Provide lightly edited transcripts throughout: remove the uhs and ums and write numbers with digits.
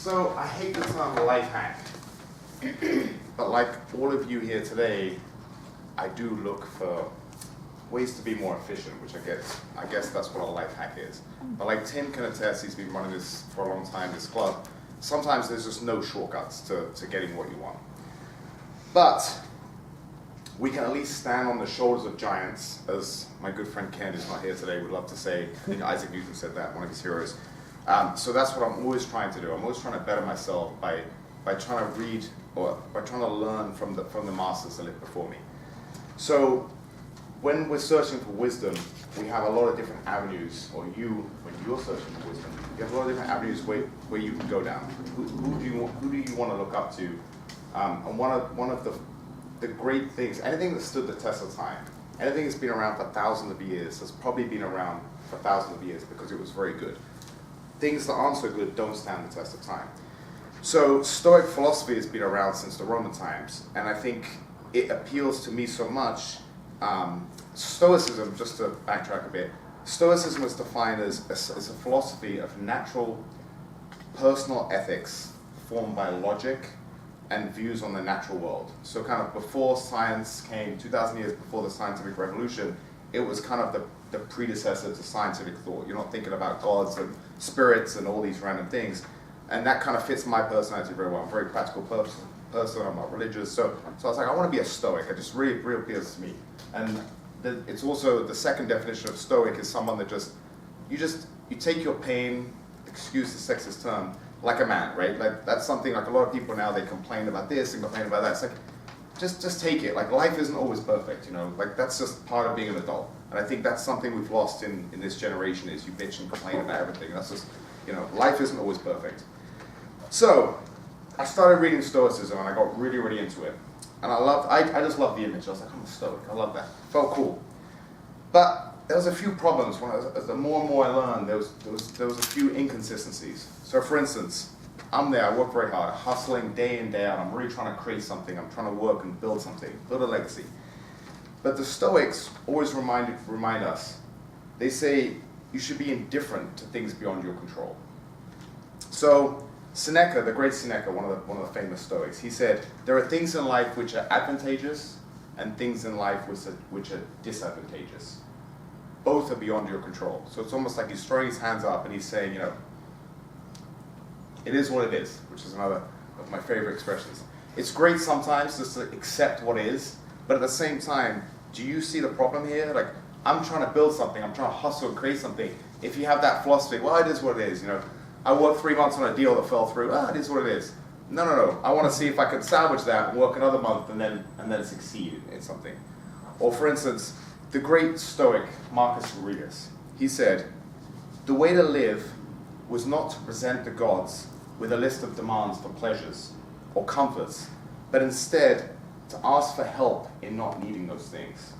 So I hate the term life hack, but like all of you here today, I do look for ways to be more efficient, which I guess that's what a life hack is. But like Tim can attest, he's been running this for a long time, this club. Sometimes there's just no shortcuts to getting what you want. But we can at least stand on the shoulders of giants, as my good friend Ken, who's not here today, would love to say. I think Isaac Newton said that, one of his heroes. So that's what I'm always trying to do. I'm always trying to better myself by trying to read or by trying to learn from the masters that lived before me. So when we're searching for wisdom, we have a lot of different avenues, or when you're searching for wisdom, you have a lot of different avenues where you can go down. Who do you want to look up to? And one of the great things, anything that stood the test of time, anything that's been around for thousands of years has probably been around for thousands of years because it was very good. Things that aren't so good don't stand the test of time. So Stoic philosophy has been around since the Roman times, and I think it appeals to me so much. Stoicism, just to backtrack a bit, Stoicism is defined as a philosophy of natural, personal ethics formed by logic and views on the natural world. So kind of before science came, 2,000 years before the scientific revolution, it was kind of the predecessor to scientific thought. You're not thinking about gods and spirits and all these random things. And that kind of fits my personality very well. I'm a very practical person, I'm not religious. So I was like, I want to be a Stoic. It just really appeals to me. And it's also, the second definition of Stoic is someone that you take your pain, excuse the sexist term, like a man, right? Like that's something, like a lot of people now, they complain about this and complain about that. It's like, just take it. Like life isn't always perfect, you know? Like that's just part of being an adult. And I think that's something we've lost in this generation, is you bitch and complain about everything. That's just, you know, life isn't always perfect. So I started reading Stoicism and I got really, really into it. And I just loved the image. I was like, I'm a Stoic, I love that. It felt cool. But there was a few problems. The more and more I learned, there was a few inconsistencies. So for instance, I'm there, I work very hard, hustling day in, day out. I'm really trying to create something. I'm trying to work and build something, build a legacy. But the Stoics always remind us, they say you should be indifferent to things beyond your control. So Seneca, the great Seneca, one of the famous Stoics, he said, there are things in life which are advantageous and things in life which are disadvantageous. Both are beyond your control. So it's almost like he's throwing his hands up and he's saying, you know, it is what it is, which is another of my favorite expressions. It's great sometimes just to accept what is, but at the same time, do you see the problem here? Like, I'm trying to build something, I'm trying to hustle and create something. If you have that philosophy, well, it is what it is, you know. I worked 3 months on a deal that fell through, it is what it is. No. I want to see if I can salvage that and work another month and then succeed in something. Or for instance, the great Stoic Marcus Aurelius, he said, the way to live was not to present the gods with a list of demands for pleasures or comforts, but instead to ask for help in not needing those things.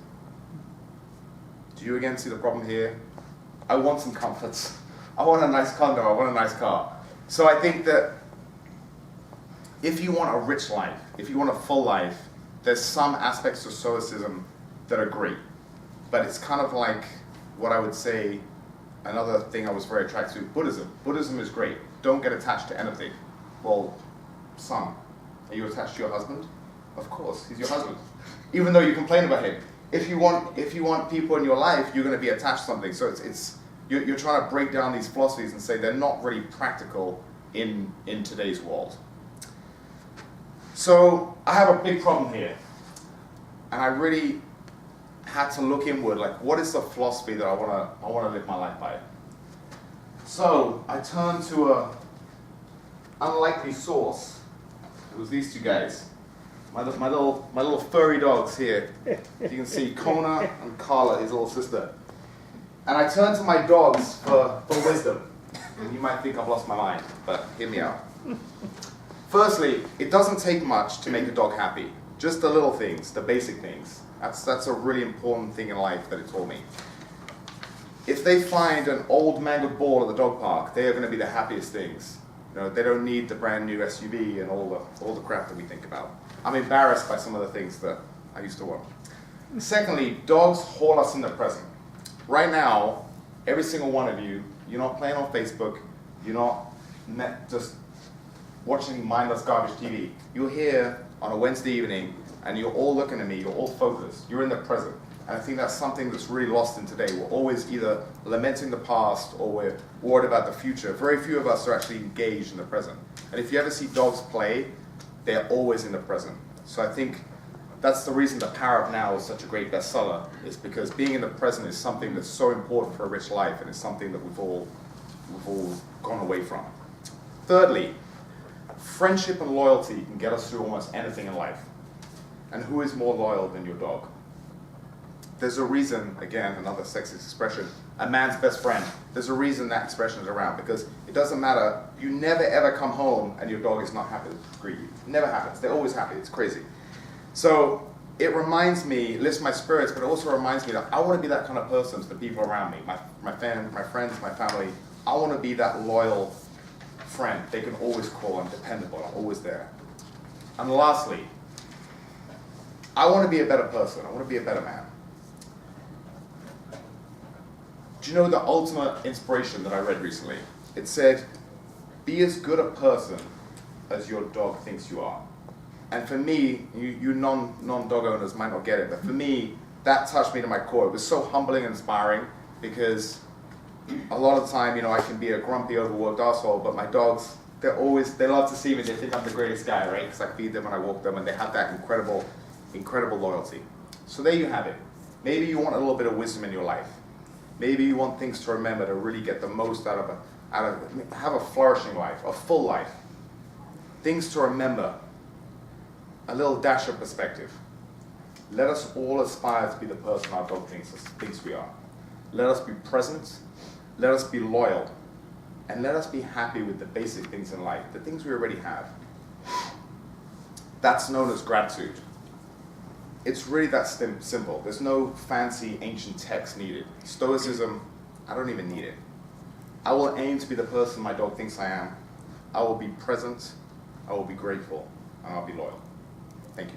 Do you again see the problem here? I want some comforts. I want a nice condo, I want a nice car. So I think that if you want a rich life, if you want a full life, there's some aspects of Stoicism that are great. But it's kind of like what I would say, another thing I was very attracted to, Buddhism. Buddhism is great. Don't get attached to anything. Well, some. Are you attached to your husband? Of course, he's your husband. Even though you complain about him. If you want people in your life, you're going to be attached to something. So you're trying to break down these philosophies and say they're not really practical in today's world. So I have a big problem here. And I really had to look inward, like what is the philosophy that I want to live my life by? So I turned to a unlikely source. It was these two guys. My little furry dogs here. You can see Kona and Carla, his little sister. And I turned to my dogs for wisdom. And you might think I've lost my mind, but hear me out. Firstly, it doesn't take much to make a dog happy. Just the little things, the basic things. That's a really important thing in life that it taught me. If they find an old mangled ball at the dog park, they are going to be the happiest things. You know, they don't need the brand new SUV and all the crap that we think about. I'm embarrassed by some of the things that I used to want. Secondly, dogs hold us in the present. Right now, every single one of you, you're not playing on Facebook, you're not just watching mindless garbage TV. You're here on a Wednesday evening and you're all looking at me, you're all focused, you're in the present. And I think that's something that's really lost in today. We're always either lamenting the past or we're worried about the future. Very few of us are actually engaged in the present. And if you ever see dogs play, they're always in the present. So I think that's the reason The Power of Now is such a great bestseller, is because being in the present is something that's so important for a rich life, and it's something that we've all gone away from. Thirdly, friendship and loyalty can get us through almost anything in life. And who is more loyal than your dog? There's a reason, again, another sexist expression, a man's best friend. There's a reason that expression is around, because it doesn't matter, you never ever come home and your dog is not happy to greet you. It never happens. They're always happy. It's crazy. So it reminds me, lifts my spirits, but it also reminds me that I want to be that kind of person to the people around me, my friends, my family. I want to be that loyal friend they can always call. I'm dependable. I'm always there. And lastly, I want to be a better person. I want to be a better man. Do you know the ultimate inspiration that I read recently? It said, be as good a person as your dog thinks you are. And for me, you non-dog owners might not get it, but for me, that touched me to my core. It was so humbling and inspiring, because a lot of the time, I can be a grumpy, overworked asshole, but my dogs, they love to see me. They think I'm the greatest guy, right? Because I feed them and I walk them, and they have that incredible loyalty. So there you have it. Maybe you want a little bit of wisdom in your life. Maybe you want things to remember to really get the most out of have a flourishing life, a full life. Things to remember, a little dash of perspective. Let us all aspire to be the person our dog thinks we are. Let us be present, let us be loyal, and let us be happy with the basic things in life, the things we already have. That's known as gratitude. It's really that simple. There's no fancy ancient text needed. Stoicism, I don't even need it. I will aim to be the person my dog thinks I am. I will be present, I will be grateful, and I'll be loyal. Thank you.